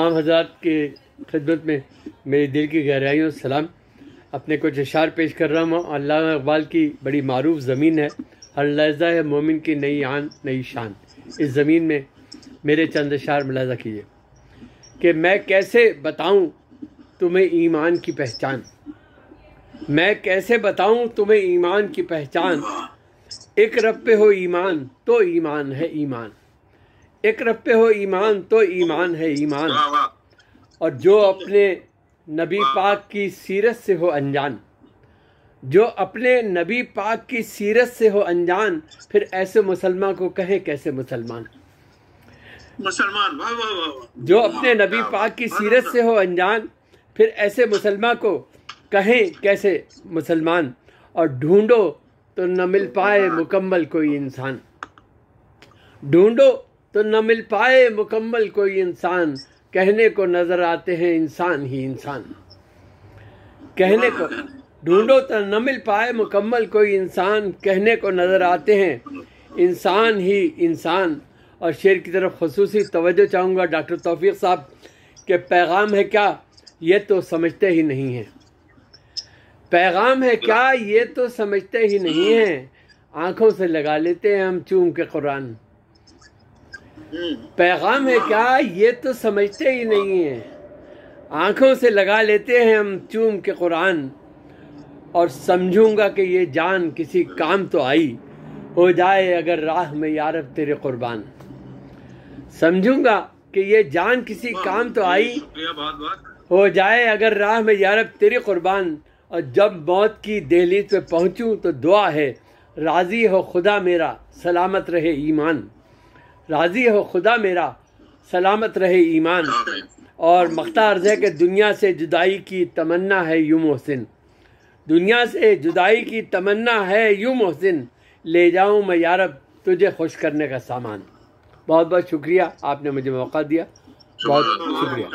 तमाम हज़रात के खिदमत में मेरी दिल की गहराइयों से सलाम। अपने कुछ अशार पेश कर रहा हूँ। अल्लामा इकबाल की बड़ी मारूफ ज़मीन है, हर लहज़ा है मोमिन की नई आन नई शान। इस ज़मीन में मेरे चंद अशार मुलाज़ा कीजिए कि मैं कैसे बताऊँ तुम्हें ईमान की पहचान, मैं कैसे बताऊँ तुम्हें ईमान की पहचान। एक रब पे हो ईमान तो ईमान है ईमान, एक रब पे हो ईमान तो ईमान है ईमान। और जो अपने नबी पाक की सीरत से हो अनजान, जो अपने नबी पाक की सीरत से हो अनजान, फिर ऐसे मुसलमान को कहे कैसे मुसलमान। मुसलमान वाह वाह वाह। जो अपने नबी पाक की सीरत से हो अनजान, फिर ऐसे मुसलमान को कहें कैसे मुसलमान। और ढूंढो तो न मिल पाए मुकम्मल कोई इंसान, ढूंढो तो न मिल पाए मुकम्मल कोई इंसान। कहने को नजर आते हैं इंसान ही इंसान, कहने को ढूंढो तो न मिल पाए मुकम्मल कोई इंसान। कहने को नजर आते हैं इंसान ही इंसान। और शेर की तरफ खुसूसी तवज्जो चाहूँगा डॉक्टर तौफीक साहब के पैगाम है क्या ये तो समझते ही नहीं हैं, पैगाम है क्या ये तो समझते ही नहीं हैं। आंखों से लगा लेते हैं हम चूम के कुरान, पैगाम है क्या ये तो समझते ही नहीं हैं। आंखों से लगा लेते हैं हम चूम के कुरान। और समझूंगा कि ये जान किसी काम तो आई, हो जाए अगर राह में यारब तेरे कुर्बान। समझूंगा कि ये जान किसी काम तो आई, हो जाए अगर राह में यारब तेरे कुर्बान। और जब मौत की दहलीज पे पहुंचूं तो दुआ है, राजी हो खुदा मेरा सलामत रहे ईमान, राजी हो खुदा मेरा सलामत रहे ईमान। और मख्ता अर्ज़ है कि दुनिया से जुदाई की तमन्ना है यूं मोहसिन, दुनिया से जुदाई की तमन्ना है यूं मोहसिन। ले जाऊं मैं यारब तुझे खुश करने का सामान। बहुत बहुत शुक्रिया, आपने मुझे मौका दिया, बहुत शुक्रिया।